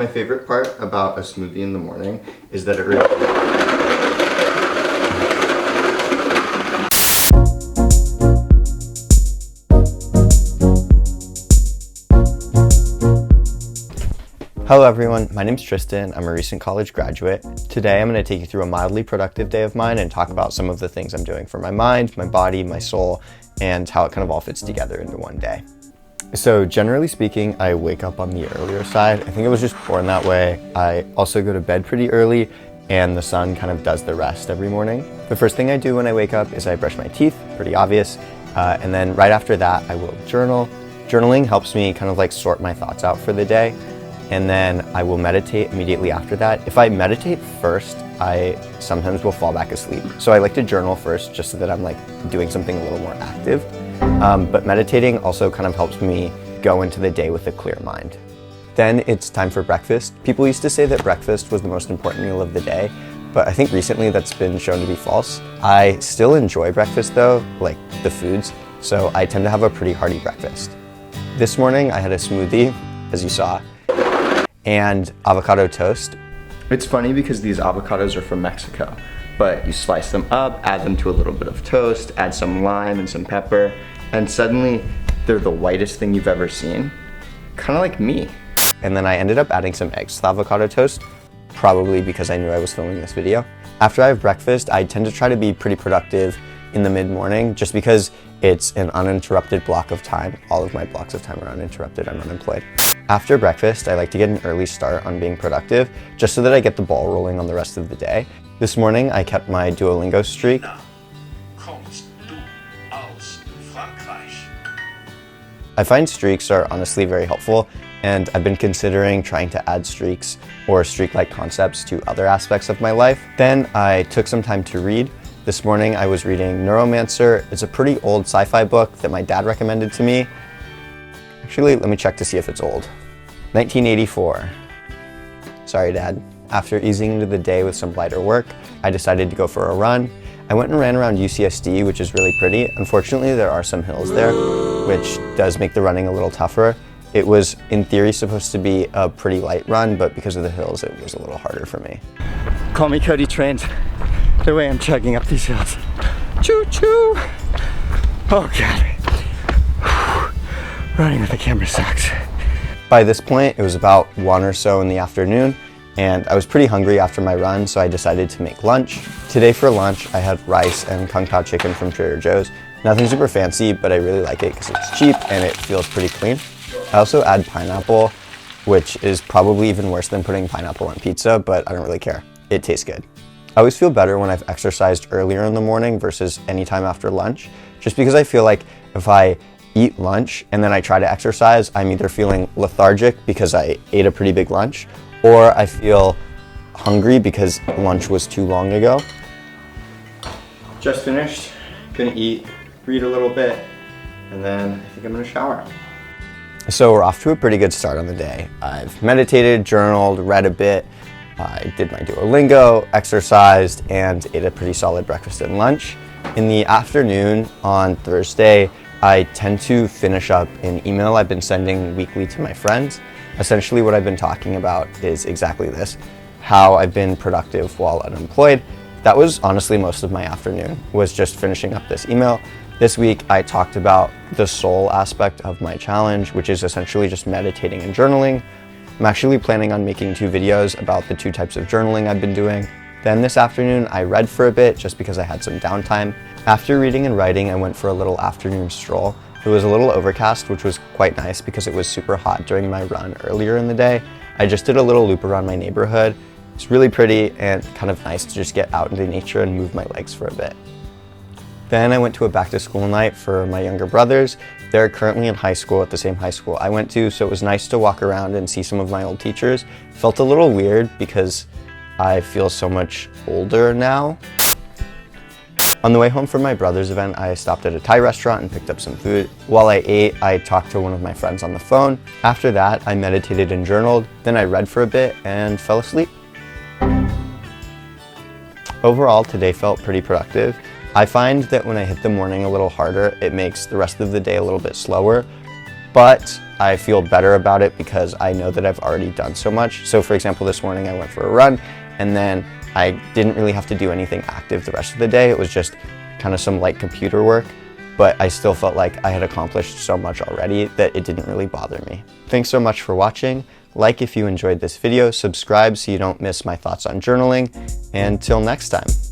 My favorite part about a smoothie in the morning is that it really... Hello everyone, my name's Tristan. I'm a recent college graduate. Today I'm going to take you through a mildly productive day of mine and talk about some of the things I'm doing for my mind, my body, my soul, and how it kind of all fits together into one day. So generally speaking, I wake up on the earlier side. I think I was just born that way. I also go to bed pretty early and the sun kind of does the rest every morning. The first thing I do when I wake up is I brush my teeth, pretty obvious. And then right after that, I will journal. Journaling helps me kind of like sort my thoughts out for the day. And then I will meditate immediately after that. If I meditate first, I sometimes will fall back asleep. So I like to journal first just so that I'm like doing something a little more active. But meditating also kind of helps me go into the day with a clear mind. Then it's time for breakfast. People used to say that breakfast was the most important meal of the day, but I think recently that's been shown to be false. I still enjoy breakfast though, like the foods, so I tend to have a pretty hearty breakfast. This morning I had a smoothie, as you saw, and avocado toast. It's funny because these avocados are from Mexico, but you slice them up, add them to a little bit of toast, add some lime and some pepper, and suddenly they're the whitest thing you've ever seen. Kind of like me. And then I ended up adding some eggs to the avocado toast, probably because I knew I was filming this video. After I have breakfast, I tend to try to be pretty productive in the mid-morning just because it's an uninterrupted block of time. All of my blocks of time are uninterrupted, I'm unemployed. After breakfast, I like to get an early start on being productive just so that I get the ball rolling on the rest of the day. This morning, I kept my Duolingo streak. I find streaks are honestly very helpful, and I've been considering trying to add streaks or streak-like concepts to other aspects of my life. Then I took some time to read. This morning I was reading Neuromancer. It's a pretty old sci-fi book that my dad recommended to me. Actually, let me check to see if it's old. 1984. Sorry, Dad. After easing into the day with some lighter work, I decided to go for a run. I went and ran around UCSD, which is really pretty. Unfortunately, there are some hills there, which does make the running a little tougher. It was, in theory, supposed to be a pretty light run, but because of the hills, it was a little harder for me. Call me Cody Trains, the way I'm chugging up these hills. Choo-choo! Oh, God. Running with the camera sucks. By this point, it was about 1 or so in the afternoon, and I was pretty hungry after my run, so I decided to make lunch. Today for lunch, I had rice and Kung Pao chicken from Trader Joe's. Nothing super fancy, but I really like it because it's cheap and it feels pretty clean. I also add pineapple, which is probably even worse than putting pineapple on pizza, but I don't really care. It tastes good. I always feel better when I've exercised earlier in the morning versus anytime after lunch, just because I feel like if I eat lunch and then I try to exercise, I'm either feeling lethargic because I ate a pretty big lunch, or I feel hungry because lunch was too long ago. Just finished, gonna eat, read a little bit, and then I think I'm gonna shower. So we're off to a pretty good start on the day. I've meditated, journaled, read a bit, I did my Duolingo, exercised, and ate a pretty solid breakfast and lunch. In the afternoon on Thursday, I tend to finish up an email I've been sending weekly to my friends. Essentially what I've been talking about is exactly this, how I've been productive while unemployed. That was honestly most of my afternoon, was just finishing up this email. This week I talked about the soul aspect of my challenge, which is essentially just meditating and journaling. I'm actually planning on making 2 videos about the 2 types of journaling I've been doing. Then this afternoon I read for a bit just because I had some downtime. After reading and writing, I went for a little afternoon stroll. It was a little overcast, which was quite nice because it was super hot during my run earlier in the day. I just did a little loop around my neighborhood. It's really pretty and kind of nice to just get out into nature and move my legs for a bit. Then I went to a back to school night for my younger brothers. They're currently in high school at the same high school I went to, so it was nice to walk around and see some of my old teachers. It felt a little weird because I feel so much older now. On the way home from my brother's event, I stopped at a Thai restaurant and picked up some food. While I ate, I talked to one of my friends on the phone. After that, I meditated and journaled. Then I read for a bit and fell asleep. Overall, today felt pretty productive. I find that when I hit the morning a little harder, it makes the rest of the day a little bit slower. but I feel better about it because I know that I've already done so much. So for example, this morning I went for a run and then I didn't really have to do anything active the rest of the day. It was just kind of some light computer work, but I still felt like I had accomplished so much already that it didn't really bother me. Thanks so much for watching. Like if you enjoyed this video, subscribe so you don't miss my thoughts on journaling, and till next time.